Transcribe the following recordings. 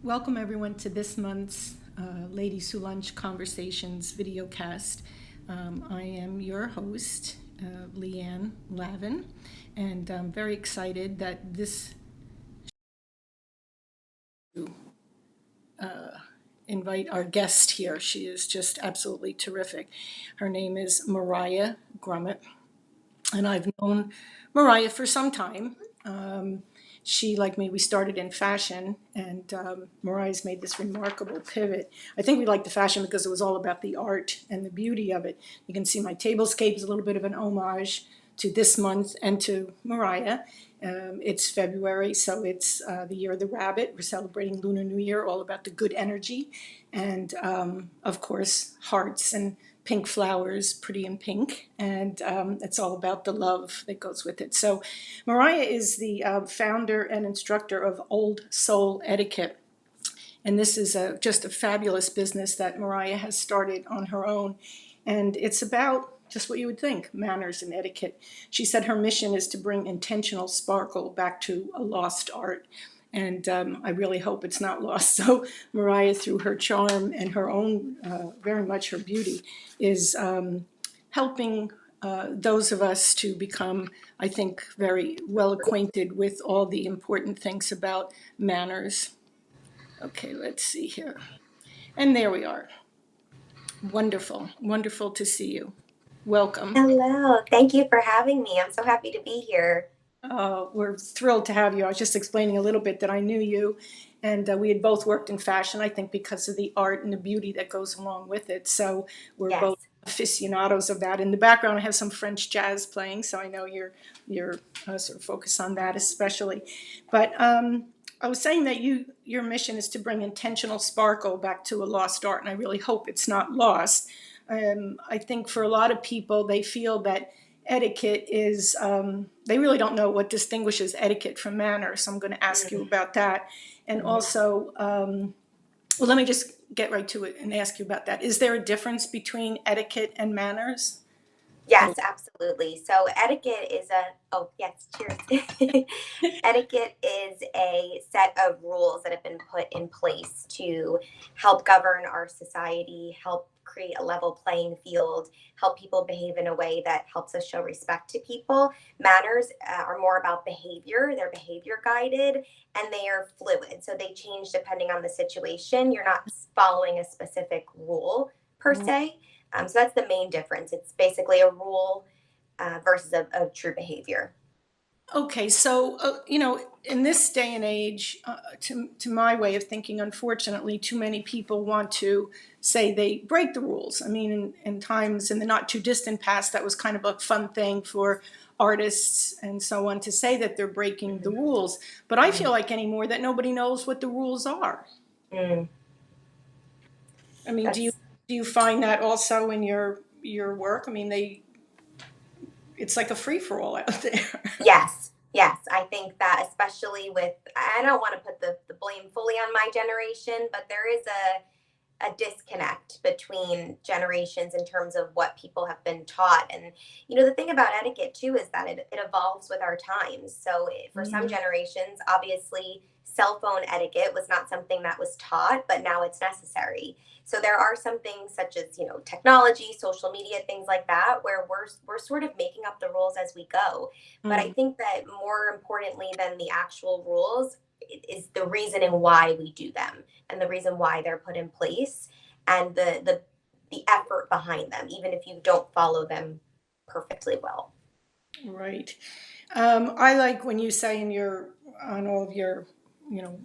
Welcome everyone to this month's Ladies Who Lunch Conversations videocast. I am your host, Leanne Lavin, and I'm very excited that this invite our guest here. She is just absolutely terrific. Her name is Mariah Grumet, and I've known Mariah for some time. She, like me, we started in fashion, and Mariah's made this remarkable pivot. I think we liked the fashion because it was all about the art and the beauty of it. You can see my tablescape is a little bit of an homage to this month and to Mariah. It's February, so it's the year of the rabbit. We're celebrating Lunar New Year, all about the good energy, and of course, hearts and pink flowers, pretty in pink, and it's all about the love that goes with it. So Mariah is the founder and instructor of Old Soul Etiquette, and this is just a fabulous business that Mariah has started on her own, and it's about just what you would think, manners and etiquette. She said her mission is to bring intentional sparkle back to a lost art. And I really hope it's not lost. So Mariah, through her charm and her own, very much her beauty, is helping those of us to become, I think, very well acquainted with all the important things about manners. Okay, let's see here. And there we are. Wonderful, wonderful to see you. Welcome. Hello, thank you for having me. I'm so happy to be here. We're thrilled to have you. I was just explaining a little bit that I knew you, and we had both worked in fashion, I think, because of the art and the beauty that goes along with it. So we're Yes. both aficionados of that. In the background, I have some French jazz playing, so I know you're sort of focused on that especially. But I was saying that your mission is to bring intentional sparkle back to a lost art, and I really hope it's not lost. I think for a lot of people, they feel that etiquette is, they really don't know what distinguishes etiquette from manners. So I'm going to ask you about that. And also, well, let me just get right to it and ask you about that. Is there a difference between etiquette and manners? Yes, absolutely. So etiquette is oh, yes, cheers. Etiquette is a set of rules that have been put in place to help govern our society, help create a level playing field, help people behave in a way that helps us show respect to people. Manners are more about behavior, they're behavior guided, and they are fluid. So they change depending on the situation. You're not following a specific rule per se. So that's the main difference. It's basically a rule versus a true behavior. Okay, so in this day and age, to my way of thinking, unfortunately, too many people want to say they break the rules. I mean, in times in the not too distant past, that was kind of a fun thing for artists and so on to say that they're breaking the rules. But I feel like anymore that nobody knows what the rules are. Mm, I mean, that's do you find that also in your work? I mean, it's like a free for all out there. Yes, yes. I think that especially with, I don't want to put the blame fully on my generation, but there is a disconnect between generations in terms of what people have been taught. And, the thing about etiquette too is that it evolves with our times. So for some generations, obviously, cell phone etiquette was not something that was taught, but now it's necessary. So there are some things such as, technology, social media, things like that, where we're sort of making up the rules as we go. But I Mm. think that more importantly than the actual rules is the reasoning why we do them and the reason why they're put in place and the effort behind them, even if you don't follow them perfectly well. Right. I like when you say on all of your, you know,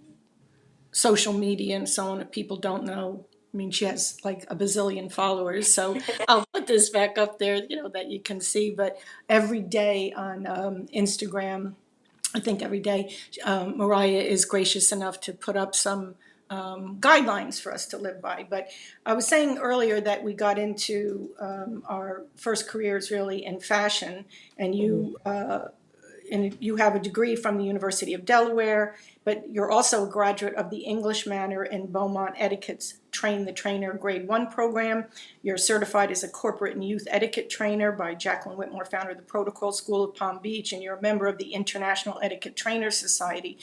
social media and so on, if people don't know. I mean, she has like a bazillion followers, so I'll put this back up there, that you can see. But every day on Instagram, I think every day, Mariah is gracious enough to put up some guidelines for us to live by. But I was saying earlier that we got into our first careers really in fashion, and you have a degree from the University of Delaware, but you're also a graduate of the English Manner and Beaumont Etiquette Train the Trainer Grade 1 program. You're certified as a corporate and youth etiquette trainer by Jacqueline Whitmore, founder of the Protocol School of Palm Beach, and you're a member of the International Etiquette Trainer Society.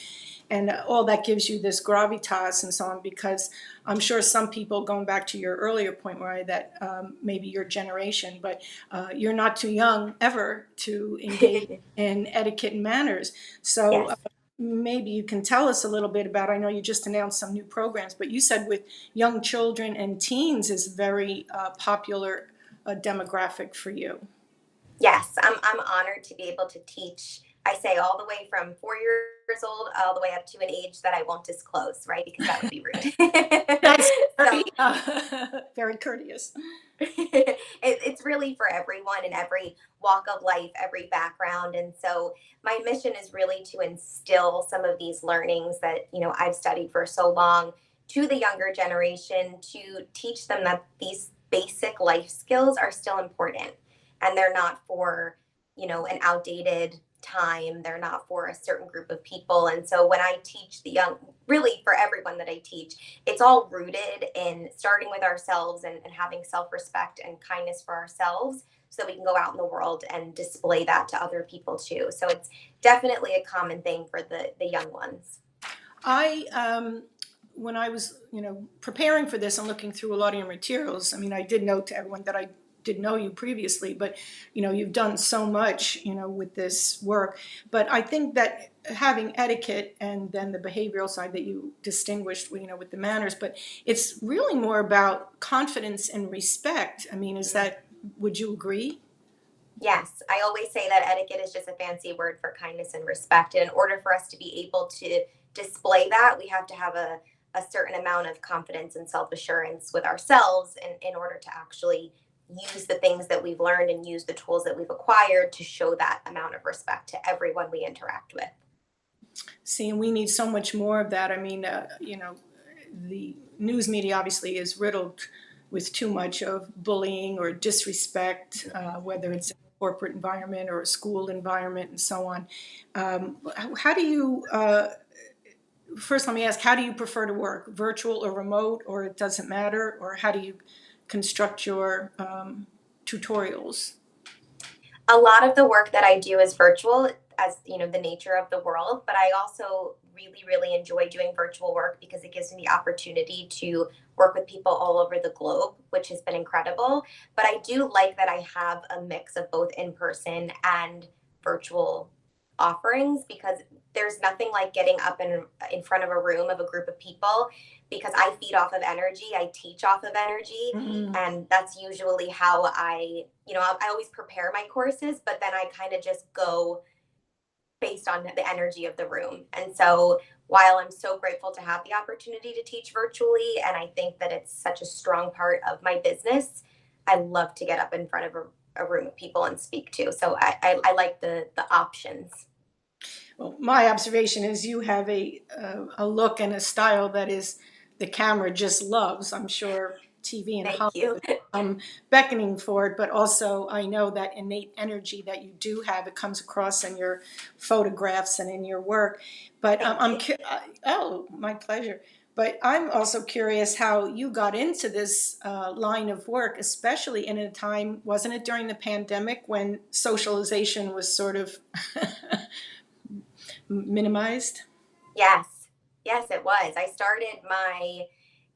And all that gives you this gravitas and so on, because I'm sure some people, going back to your earlier point, Mariah, that maybe your generation, but you're not too young ever to engage in etiquette and manners. So Yes. maybe you can tell us a little bit about, I know you just announced some new programs, but you said with young children and teens is very popular demographic for you. Yes, I'm honored to be able to teach. I say all the way from 4 years old all the way up to an age that I won't disclose, right? Because that would be rude. That's very, So very courteous. it's really for everyone in every walk of life, every background. And so my mission is really to instill some of these learnings that, I've studied for so long to the younger generation, to teach them that these basic life skills are still important, and they're not for, an outdated time. They're not for a certain group of people. And so when I teach the young, really for everyone that I teach, it's all rooted in starting with ourselves, and having self-respect and kindness for ourselves, so we can go out in the world and display that to other people too. So it's definitely a common thing for the young ones. When I was, preparing for this and looking through a lot of your materials, I mean, I did note to everyone that I did know you previously, but, you've done so much, with this work. But I think that having etiquette and then the behavioral side that you distinguished, with the manners, but it's really more about confidence and respect. I mean, would you agree? Yes, I always say that etiquette is just a fancy word for kindness and respect. And in order for us to be able to display that, we have to have a certain amount of confidence and self assurance with ourselves in order to actually use the things that we've learned and use the tools that we've acquired to show that amount of respect to everyone we interact with. See, and we need so much more of that. I mean, the news media obviously is riddled with too much of bullying or disrespect, whether it's in a corporate environment or a school environment and so on. How do you, first let me ask, how do you prefer to work? Virtual or remote, or it doesn't matter? Or how do you construct your tutorials? A lot of the work that I do is virtual, as the nature of the world, but I also really, really enjoy doing virtual work because it gives me the opportunity to work with people all over the globe, which has been incredible. But I do like that I have a mix of both in person and virtual offerings, because there's nothing like getting up in front of a room of a group of people, because I feed off of energy, I teach off of energy. Mm. And that's usually how I always prepare my courses, but then I kind of just go based on the energy of the room. And so while I'm so grateful to have the opportunity to teach virtually, and I think that it's such a strong part of my business, I love to get up in front of a room of people and speak to. So I like the options. Well, my observation is you have a look and a style that is the camera just loves. I'm sure TV and Thank you. Hollywood beckoning for it, but also I know that innate energy that you do have, it comes across in your photographs and in your work. But Thank you. oh, my pleasure. But I'm also curious how you got into this line of work, especially in a time, wasn't it during the pandemic when socialization was sort of minimized? Yes. Yes, it was. I started my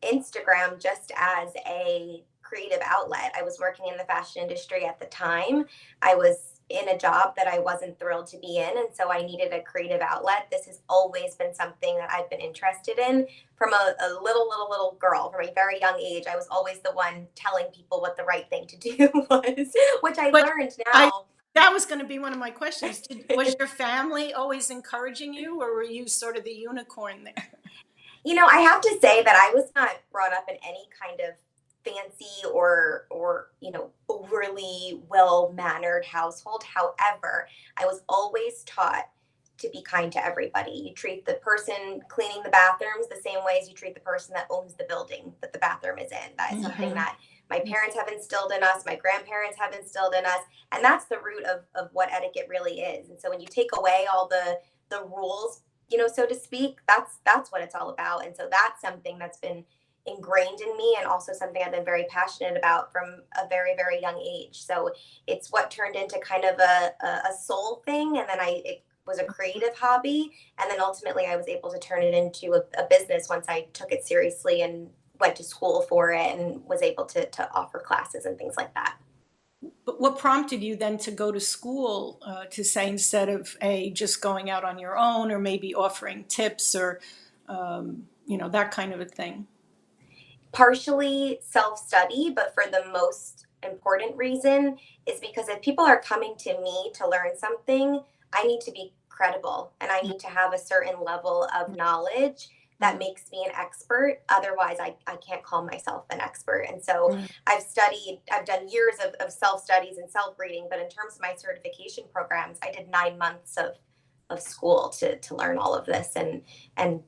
Instagram just as a creative outlet. I was working in the fashion industry at the time. I was in a job that I wasn't thrilled to be in, and so I needed a creative outlet. This has always been something that I've been interested in from a little girl, from a very young age. I was always the one telling people what the right thing to do was, which I But learned I now. that was going to be one of my questions. Was your family always encouraging you, or were you sort of the unicorn there? I have to say that I was not brought up in any kind of fancy or overly well mannered household. However, I was always taught to be kind to everybody. You treat the person cleaning the bathrooms the same way as you treat the person that owns the building that the bathroom is in. That is something Mhm. that my parents have instilled in us, my grandparents have instilled in us, and that's the root of what etiquette really is. And so when you take away all the rules, so to speak, that's what it's all about. And so that's something that's been ingrained in me, and also something I've been very passionate about from a very, very young age. So it's what turned into kind of a soul thing. And then it was a creative hobby. And then ultimately I was able to turn it into a business once I took it seriously and went to school for it and was able to offer classes and things like that. But what prompted you then to go to school to say, instead of just going out on your own, or maybe offering tips, or that kind of a thing? Partially self-study, but for the most important reason is because if people are coming to me to learn something, I need to be credible and I need to have a certain level of knowledge that makes me an expert. Otherwise, I can't call myself an expert. And so I've done years of self studies and self reading, but in terms of my certification programs, I did 9 months of school to learn all of this and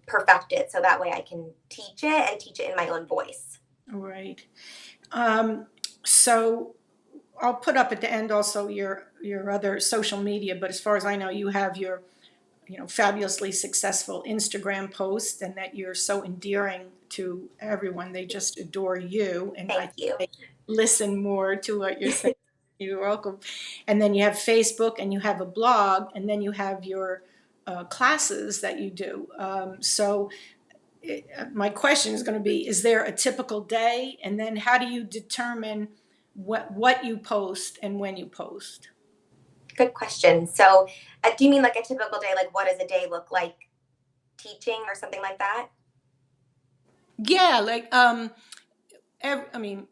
perfect it, so that way I can teach it and teach it in my own voice. Right. So I'll put up at the end also your other social media, but as far as I know, you have your fabulously successful Instagram post, and that you're so endearing to everyone. They just adore you, and I Thank you. listen more to what you're saying. You're welcome. And then you have Facebook, and you have a blog, and then you have your classes that you do. My question is going to be: is there a typical day, and then how do you determine what you post and when you post? Good question. So, do you mean like a typical day? Like, what does a day look like teaching or something like that? Yeah, like I mean,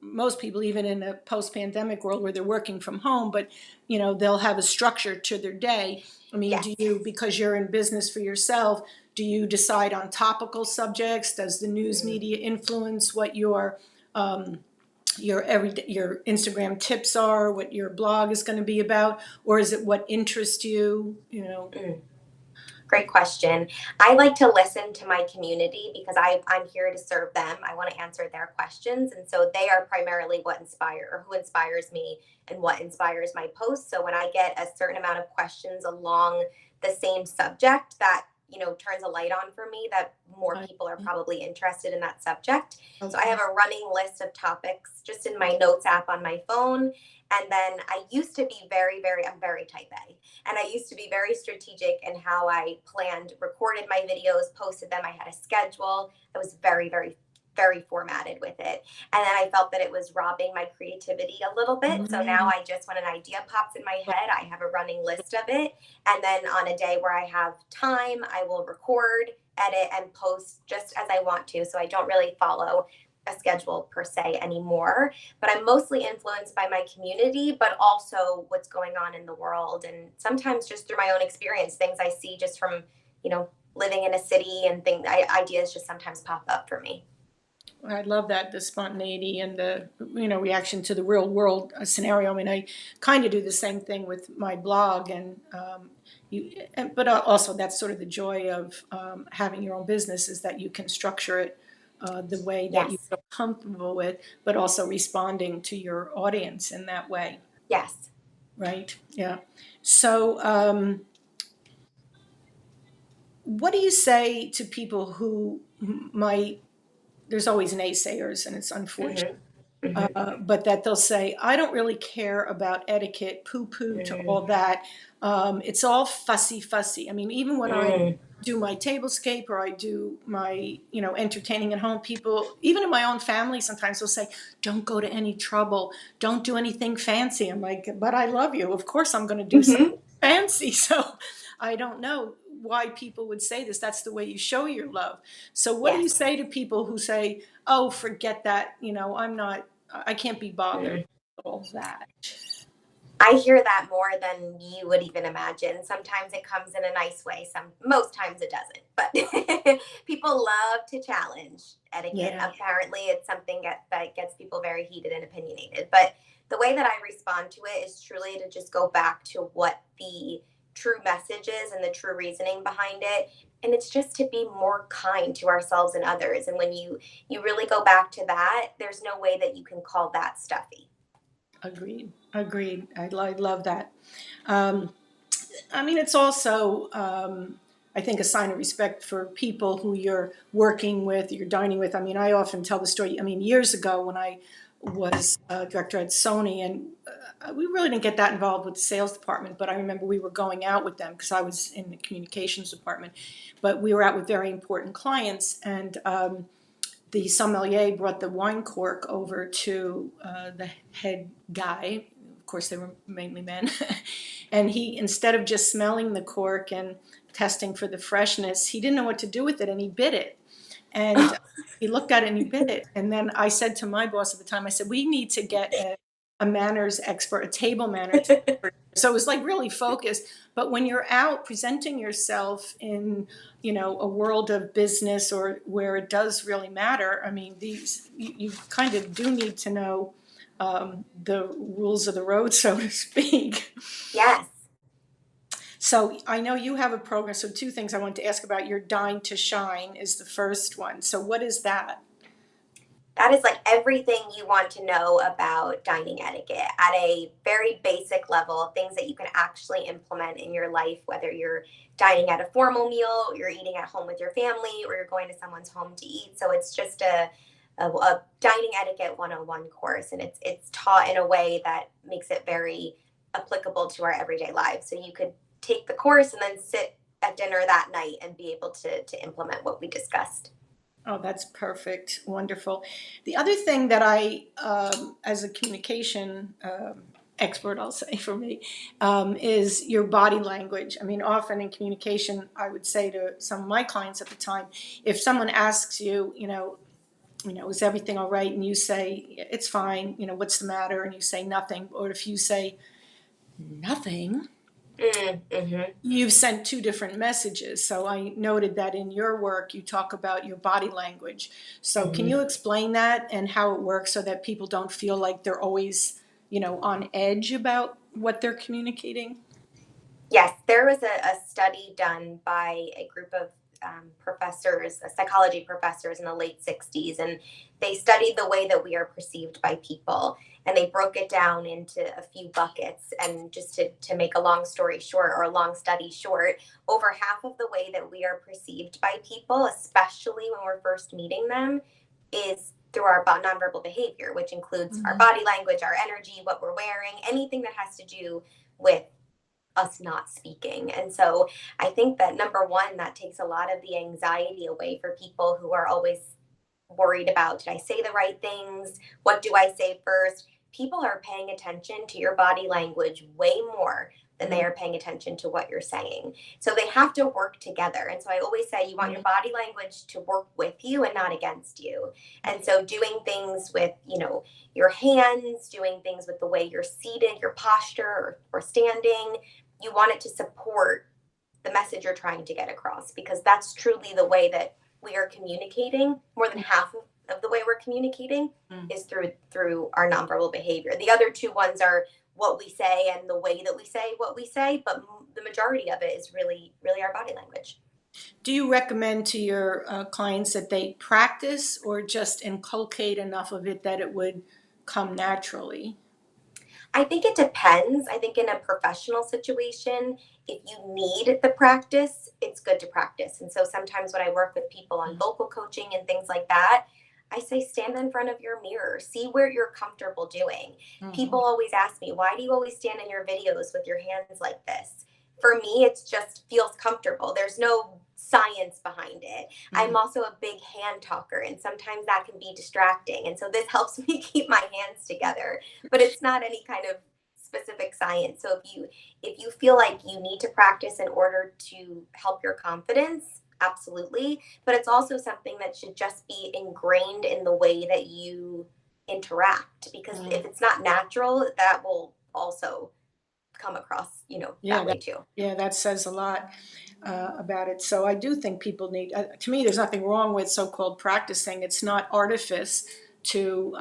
most people, even in a post-pandemic world where they're working from home, but they'll have a structure to their day. I mean, do Yes. you, because you're in business for yourself, do you decide on topical subjects? Does the news media influence what your Instagram tips are, what your blog is going to be about, or is it what interests you? Mm. Great question. I like to listen to my community because I'm here to serve them. I want to answer their questions. And so they are primarily who inspires me and what inspires my posts. So when I get a certain amount of questions along the same subject that, turns a light on for me that more I- people are probably interested in that subject. So I Okay. have a running list of topics just in my notes app on my phone. And then I used to be I'm very type A. And I used to be very strategic in how I planned, recorded my videos, posted them. I had a schedule. I was very, very, very formatted with it. And then I felt that it was robbing my creativity a little bit. So now Mm, I just, when an idea pops in my head, I have a running list of it. And then on a day where I have time, I will record, edit, and post just as I want to. So I don't really follow a schedule per se anymore, but I'm mostly influenced by my community, but also what's going on in the world, and sometimes just through my own experience, things I see just from living in a city, and ideas just sometimes pop up for me. I love that, the spontaneity and the reaction to the real world scenario. I mean, I kind of do the same thing with my blog, and but also that's sort of the joy of having your own business, is that you can structure it the way that you Yes. feel comfortable with, but also responding to your audience in that way, Yes. right? Yeah. So, what do you say to people who might? There's always naysayers, and it's unfortunate. Mm-hmm. Mm-hmm. But that they'll say, I don't really care about etiquette, poo poo to all that. It's all fussy, fussy. I mean, even when I Mm-hmm. do my tablescape, or I do my, entertaining at home, people, even in my own family, sometimes they'll say, don't go to any trouble. Don't do anything fancy. I'm like, but I love you. Of course I'm going to do something Mm-hmm. fancy. So I don't know why people would say this. That's the way you show your love. So what do you Yes. say to people who say, oh, forget that, I can't be bothered Mm. with all that. I hear that more than you would even imagine. Sometimes it comes in a nice way. Most times it doesn't. But people love to challenge etiquette. Yeah, Apparently, it's something that gets people very heated and opinionated. But the way that I respond to it is truly to just go back to what the true message is and the true reasoning behind it. And it's just to be more kind to ourselves and others. And when you really go back to that, there's no way that you can call that stuffy. agreed. Agreed. I love that. Um, I mean, it's also I think, a sign of respect for people who you're working with, you're dining with. I mean, I often tell the story. I mean, years ago when I was director at Sony, and we really didn't get that involved with the sales department, but I remember we were going out with them because I was in the communications department. But we were out with very important clients, and the sommelier brought the wine cork over to the head guy. Of course, they were mainly men. And he, instead of just smelling the cork and testing for the freshness, he didn't know what to do with it, and he bit it. And he looked at it and he bit it. And then I said to my boss at the time, I said, we need to get a manners expert, a table manners expert. So it was like really focused. But when you're out presenting yourself in, a world of business or where it does really matter, I mean, you kind of do need to know the rules of the road, so to speak. Yes. So I know you have a program. So two things I want to ask about. Your Dine to Shine is the first one. So what is that? That is like everything you want to know about dining etiquette at a very basic level, things that you can actually implement in your life, whether you're dining at a formal meal, you're eating at home with your family, or you're going to someone's home to eat. So it's just a dining etiquette 101 course, and it's taught in a way that makes it very applicable to our everyday lives. So you could take the course and then sit at dinner that night and be able to implement what we discussed. Oh, that's perfect. Wonderful. The other thing that I, as a communication expert, I'll say for me, is your body language. I mean, often in communication, I would say to some of my clients at the time, if someone asks you, is everything all right? And you say, it's fine. What's the matter? And you say nothing. Or if you say nothing, Mm-hmm. you've sent two different messages. So I noted that in your work, you talk about your body language. So can you explain that and how it works so that people don't feel like they're always, on edge about what they're communicating? Yes, there was a study done by a group of professors, psychology professors in the late 60s, and they studied the way that we are perceived by people. And they broke it down into a few buckets. And just to make a long story short, or a long study short, over half of the way that we are perceived by people, especially when we're first meeting them, is through our nonverbal behavior, which includes our body language, our energy, what we're wearing, anything that has to do with us not speaking. And so I think that number one, that takes a lot of the anxiety away for people who are always worried about, did I say the right things? What do I say first? People are paying attention to your body language way more than they are paying attention to what you're saying. So they have to work together. And so I always say you want your body language to work with you and not against you. And so doing things with, your hands, doing things with the way you're seated, your posture or standing, you want it to support the message you're trying to get across, because that's truly the way that we are communicating. More than half of the way we're communicating is through our nonverbal behavior. The other two ones are what we say and the way that we say what we say, but the majority of it is really, really our body language. Do you recommend to your clients that they practice or just inculcate enough of it that it would come naturally? I think it depends. I think in a professional situation, if you need the practice, it's good to practice. And so sometimes when I work with people on vocal coaching and things like that, I say stand in front of your mirror, see where you're comfortable doing. People always ask me, why do you always stand in your videos with your hands like this? For me, it just feels comfortable. There's no science behind it. I'm also a big hand talker, and sometimes that can be distracting. And so this helps me keep my hands together, but it's not any kind of specific science. So if you feel like you need to practice in order to help your confidence, absolutely. But it's also something that should just be ingrained in the way that you interact, because if it's not natural, that will also come across, that way too. Yeah, that says a lot about it. So I do think people need, to me, there's nothing wrong with so-called practicing. It's not artifice to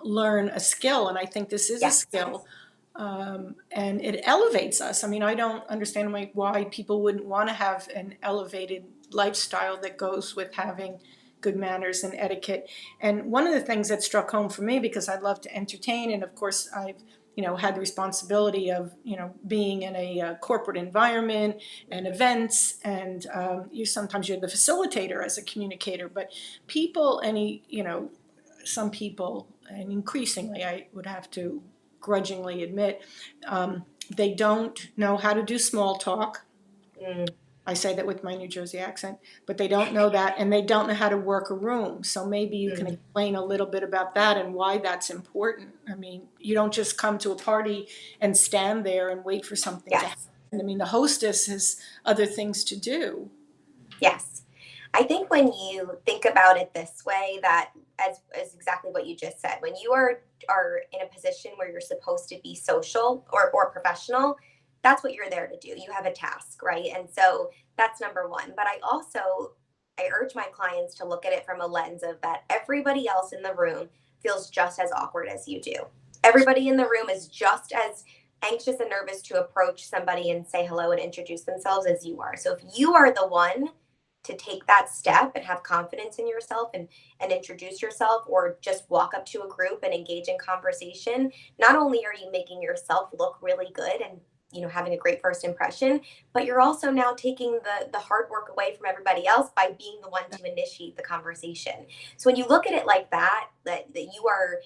learn a skill. And I think this is a skill. And it elevates us. I mean, I don't understand why people wouldn't want to have an elevated lifestyle that goes with having good manners and etiquette. And one of the things that struck home for me, because I love to entertain, and of course I've had the responsibility of, being in a corporate environment and events, and sometimes you're the facilitator as a communicator, but people, some people, and increasingly, I would have to grudgingly admit, they don't know how to do small talk. Mm. I say that with my New Jersey accent, but they don't know that, and they don't know how to work a room. So maybe you can explain a little bit about that and why that's important. I mean, you don't just come to a party and stand there and wait for something to happen. Yes. I mean, the hostess has other things to do. Yes. I think when you think about it this way, that as exactly what you just said, when you are in a position where you're supposed to be social or professional, that's what you're there to do. You have a task, right? And so that's number one. But I urge my clients to look at it from a lens of that everybody else in the room feels just as awkward as you do. Everybody in the room is just as anxious and nervous to approach somebody and say hello and introduce themselves as you are. So if you are the one to take that step and have confidence in yourself and introduce yourself, or just walk up to a group and engage in conversation, not only are you making yourself look really good and having a great first impression, but you're also now taking the hard work away from everybody else by being the one to initiate the conversation. So when you look at it like that you are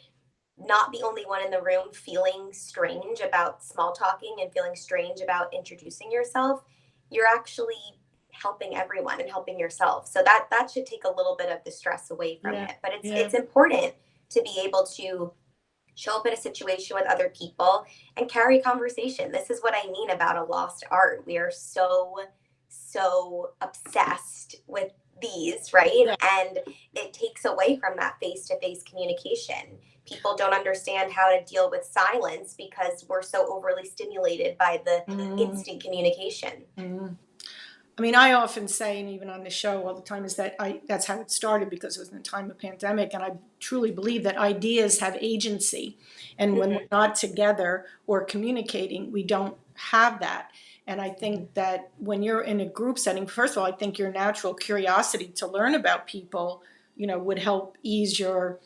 not the only one in the room feeling strange about small talking and feeling strange about introducing yourself, you're actually helping everyone and helping yourself. So that should take a little bit of the stress away from it. But it's important to be able to show up in a situation with other people and carry conversation. This is what I mean about a lost art. We are so obsessed with these, right? Yeah. And it takes away from that face-to-face communication. People don't understand how to deal with silence because we're so overly stimulated by the instant communication. I mean, I often say, and even on the show all the time, is that that's how it started, because it was in the time of pandemic, and I truly believe that ideas have agency, and when we're not together or communicating, we don't have that. And I think that when you're in a group setting, first of all, I think your natural curiosity to learn about people, would help ease your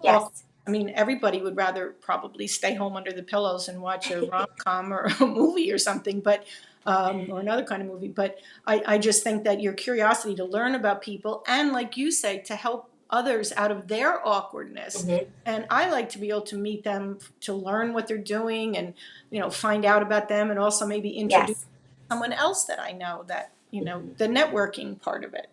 Yes. I mean, everybody would rather probably stay home under the pillows and watch a rom-com or a movie or something, but or another kind of movie. But I just think that your curiosity to learn about people, and like you say, to help others out of their awkwardness. And I like to be able to meet them, to learn what they're doing, and find out about them, and also maybe introduce someone else that I know, that the networking part of it.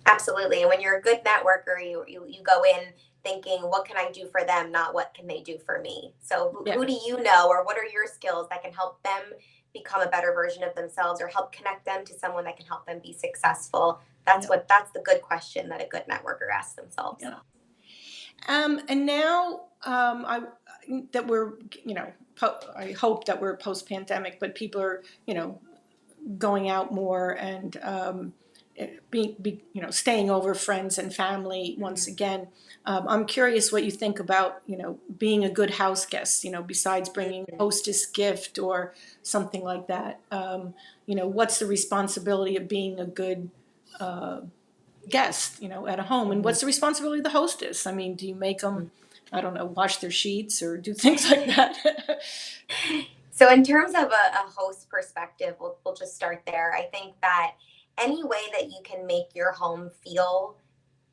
Absolutely. And when you're a good networker, you go in thinking, what can I do for them, not what can they do for me. So who do you know, or what are your skills that can help them become a better version of themselves, or help connect them to someone that can help them be successful? That's the good question that a good networker asks themselves. Yeah. And now that we're, I hope that we're post-pandemic, but people are, going out more, and staying over friends and family once again. I'm curious what you think about, being a good house guest, besides bringing a hostess gift or something like that. What's the responsibility of being a good guest, at a home, and what's the responsibility of the hostess? I mean, do you make them, I don't know, wash their sheets or do things like that? So in terms of a host perspective, we'll just start there. I think that any way that you can make your home feel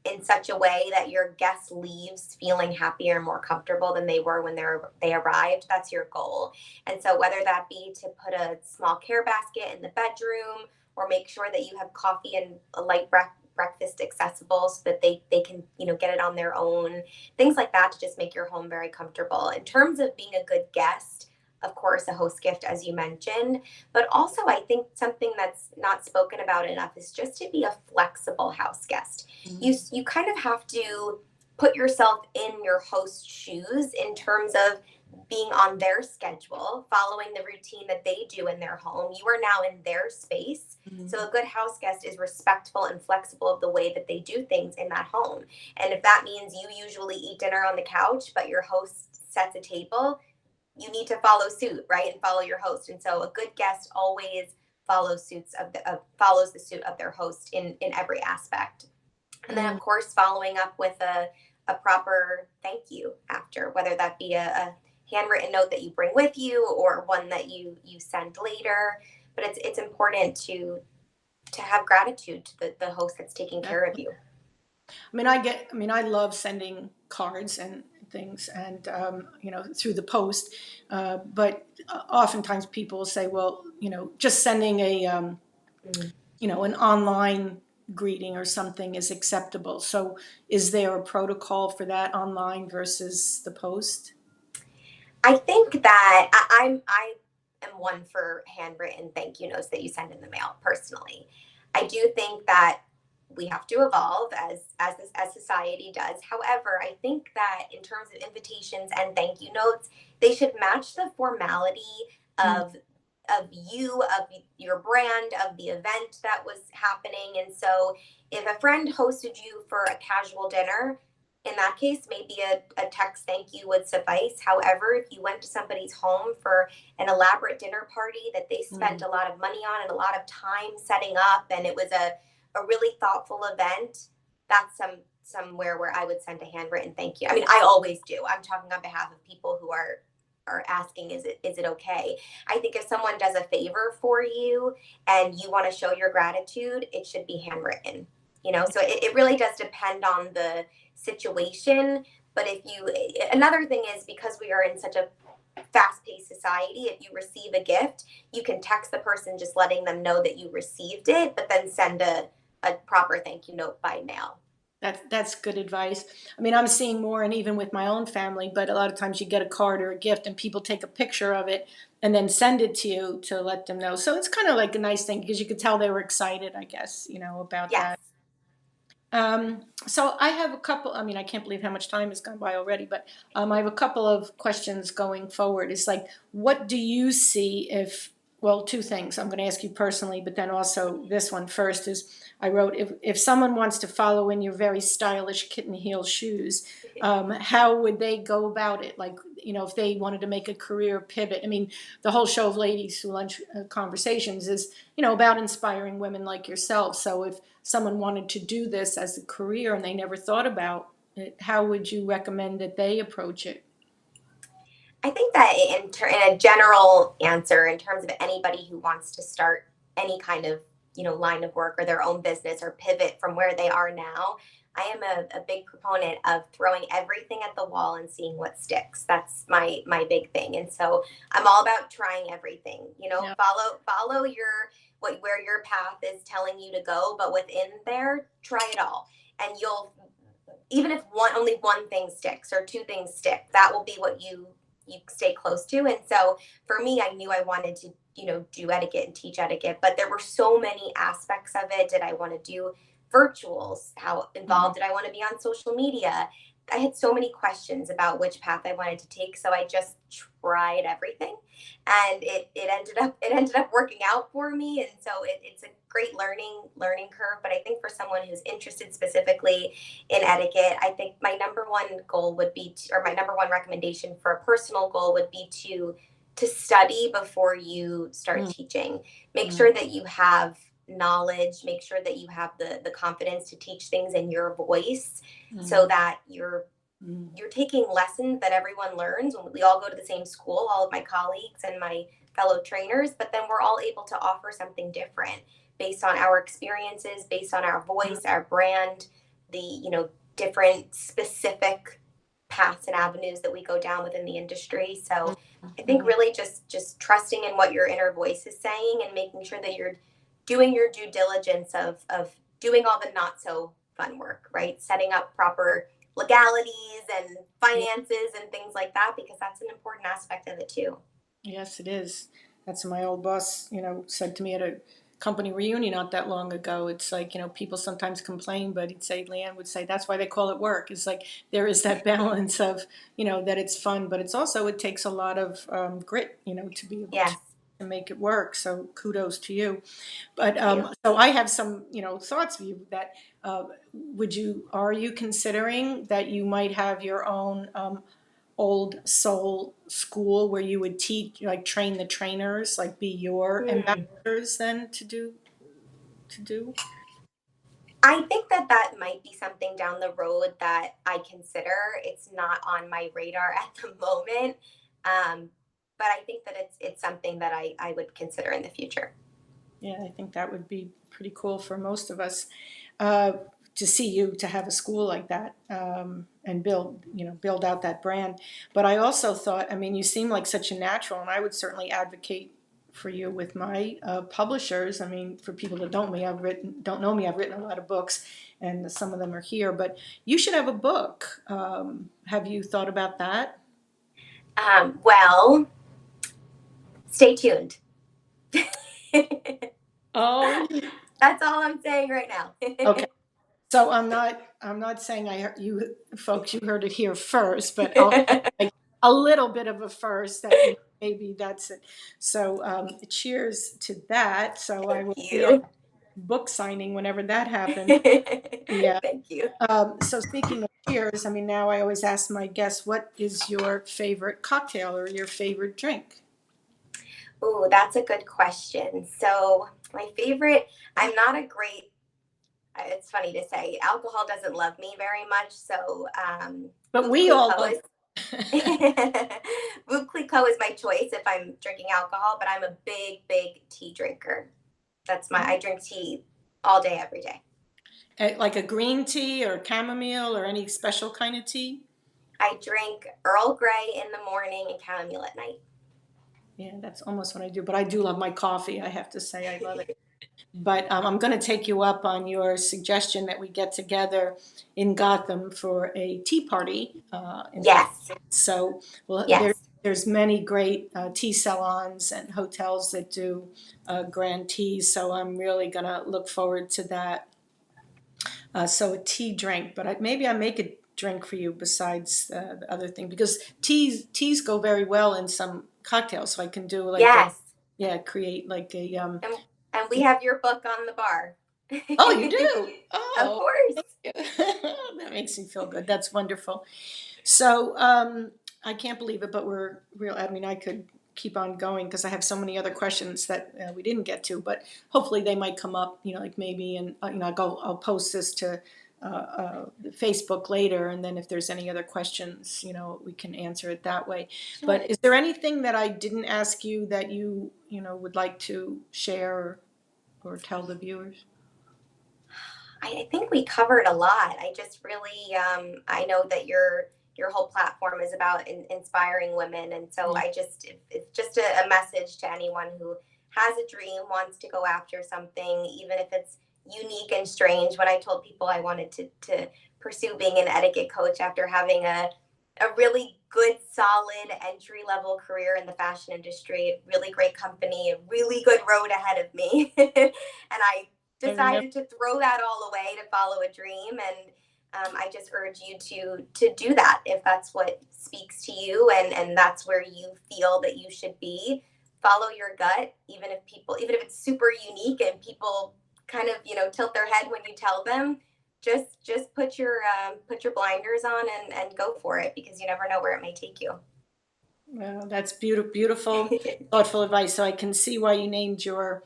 in such a way that your guest leaves feeling happier and more comfortable than they were when they arrived, that's your goal. And so whether that be to put a small care basket in the bedroom, or make sure that you have coffee and a light breakfast accessible so that they can get it on their own, things like that, to just make your home very comfortable. In terms of being a good guest, of course, a host gift, as you mentioned, but also I think something that's not spoken about enough is just to be a flexible house guest. You kind of have to put yourself in your host's shoes in terms of being on their schedule, following the routine that they do in their home. You are now in their space. So a good house guest is respectful and flexible of the way that they do things in that home. And if that means you usually eat dinner on the couch, but your host sets a table, you need to follow suit, right? And follow your host. And so a good guest always follows the suit of their host in every aspect. And then of course, following up with a proper thank you after, whether that be a handwritten note that you bring with you or one that you send later. But it's important to have gratitude to the host that's taking care of you. I love sending cards and things and, through the post. But oftentimes people will say, well, just sending an online greeting or something is acceptable. So is there a protocol for that online versus the post? I think that I am one for handwritten thank you notes that you send in the mail personally. I do think that we have to evolve as society does. However, I think that in terms of invitations and thank you notes, they should match the formality Mm. of you, of your brand, of the event that was happening. And so if a friend hosted you for a casual dinner, in that case, maybe a text thank you would suffice. However, if you went to somebody's home for an elaborate dinner party that they spent Mm. a lot of money on and a lot of time setting up, and it was a really thoughtful event, that's somewhere where I would send a handwritten thank you. I mean, I always do. I'm talking on behalf of people who are asking, is it okay? I think if someone does a favor for you and you want to show your gratitude, it should be handwritten. So it really does depend on the situation. But another thing is, because we are in such a fast-paced society, if you receive a gift, you can text the person just letting them know that you received it, but then send a proper thank you note by mail. That's good advice. I'm seeing more, and even with my own family, but a lot of times you get a card or a gift and people take a picture of it and then send it to you to let them know. So it's kind of like a nice thing because you could tell they were excited, I guess, about Yes. that. So I have a couple, I can't believe how much time has gone by already, but I have a couple of questions going forward. It's like, what do you see well, two things. I'm going to ask you personally, but then also this one first is I wrote, if someone wants to follow in your very stylish kitten heel shoes, how would they go about it? Like, if they wanted to make a career pivot. The whole show of Ladies Who Lunch Conversations is, about inspiring women like yourself. So if someone wanted to do this as a career and they never thought about it, how would you recommend that they approach it? I think that in a general answer, in terms of anybody who wants to start any kind of line of work or their own business or pivot from where they are now, I am a big proponent of throwing everything at the wall and seeing what sticks. That's my big thing, and so I'm all about trying everything. Yeah. Follow where your path is telling you to go, but within there, try it all, and you'll, even if only one thing sticks or two things stick, that will be what you stay close to. And so for me, I knew I wanted to do etiquette and teach etiquette, but there were so many aspects of it. Did I want to do virtuals? How Mhm. involved did I want to be on social media? I had so many questions about which path I wanted to take, so I just tried everything, and it ended up working out for me. And so it's a great learning curve. But I think for someone who's interested specifically in etiquette, I think my number one goal would be or my number one recommendation for a personal goal would be to study before you start Mm. teaching. Make Mm. sure that you have knowledge, make sure that you have the confidence to teach things in your voice, so Mm. that Mm. you're taking lessons that everyone learns. When we all go to the same school, all of my colleagues and my fellow trainers, but then we're all able to offer something different based on our experiences, based on our Mm. voice, our brand, the different specific paths and avenues that we go down within the industry. So I think Mm. really just trusting in what your inner voice is saying and making sure that you're doing your due diligence of doing all the not so fun work, right? Setting up proper legalities and Yeah. finances and things like that, because that's an important aspect of it too. Yes, it is. That's what my old boss, said to me at a company reunion not that long ago. It's like, people sometimes complain, but Leanne would say, that's why they call it work. It's like there is that balance of, that it's fun, but it's also, it takes a lot of grit, to be able Yes. to make it work. So kudos to you. But Thank you. so I have some, thoughts for you that are you considering that you might have your own old soul school where you would teach, like train the trainers, like be your Hmm. ambassadors then to do? I think that might be something down the road that I consider. It's not on my radar at the moment. But I think that it's something that I would consider in the future. Yeah, I think that would be pretty cool for most of us, uh, to see you to have a school like that, and build out that brand. But I also thought, I mean, you seem like such a natural, and I would certainly advocate for you with my publishers. I mean, for people that don't know me, I've written a lot of books, and some of them are here. But you should have a book. Have you thought about that? Well, stay tuned. Oh, That's all I'm saying right now. okay. So I'm not saying you folks, you heard it here first, but I'll like a little bit of a first that maybe that's it. So cheers to that. So I Thank will be at you. book signing whenever that happens. Yeah. Thank you. So speaking of cheers, I mean, now I always ask my guests, what is your favorite cocktail or your favorite drink? Ooh, that's a good question. So my favorite, I'm not a great, it's funny to say, alcohol doesn't love me very much. So But Veuve we all Clicquot love. is Veuve Clicquot is my choice if I'm drinking alcohol, but I'm a big, big tea drinker. I drink tea all day, every day. Like a green tea or chamomile or any special kind of tea? I drink Earl Grey in the morning and chamomile at night. Yeah, that's almost what I do. But I do love my coffee. I have to say, I love it. But I'm going to take you up on your suggestion that we get together in Gotham for a tea party in February. Yes, So, well, yes. there's many great tea salons and hotels that do grand teas. So I'm really going to look forward to that. So a tea drink, but maybe I make a drink for you besides the other thing because teas go very well in some cocktails. So I can do like a, Yes. yeah, create like a And and we have your book on the bar. Oh, you do? Of Oh, course. that makes me feel good. That's wonderful. So, I can't believe it, but we're real. I mean, I could keep on going because I have so many other questions that we didn't get to, but hopefully they might come up, like maybe, and I'll post this to Facebook later, and then if there's any other questions, we can answer it that way. Sure. But is there anything that I didn't ask you that would like to share or tell the viewers? I think we covered a lot. I just really, I know that your whole platform is about inspiring women, and so Yeah. it's just a message to anyone who has a dream, wants to go after something, even if it's unique and strange. When I told people I wanted to pursue being an etiquette coach after having a really good, solid entry level career in the fashion industry, really great company, a really good road ahead of me, and I I remember. decided to throw that all away to follow a dream. And I just urge you to do that if that's what speaks to you, and that's where you feel that you should be. Follow your gut, even if it's super unique and people kind of tilt their head when you tell them. Just put your blinders on and go for it, because you never know where it may take you. Well, that's beautiful, thoughtful advice. So I can see why you named your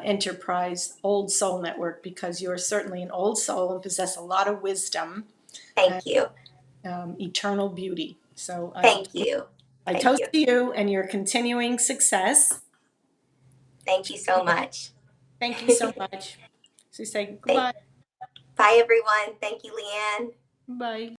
enterprise Old Soul Network because you're certainly an old soul and possess a lot of wisdom and Thank you. eternal beauty. So Thank you. I Thank toast you. to you and your continuing success. Thank you so much. Thank you so much. So say Thank, goodbye. bye, everyone. Thank you, Leanne. Bye.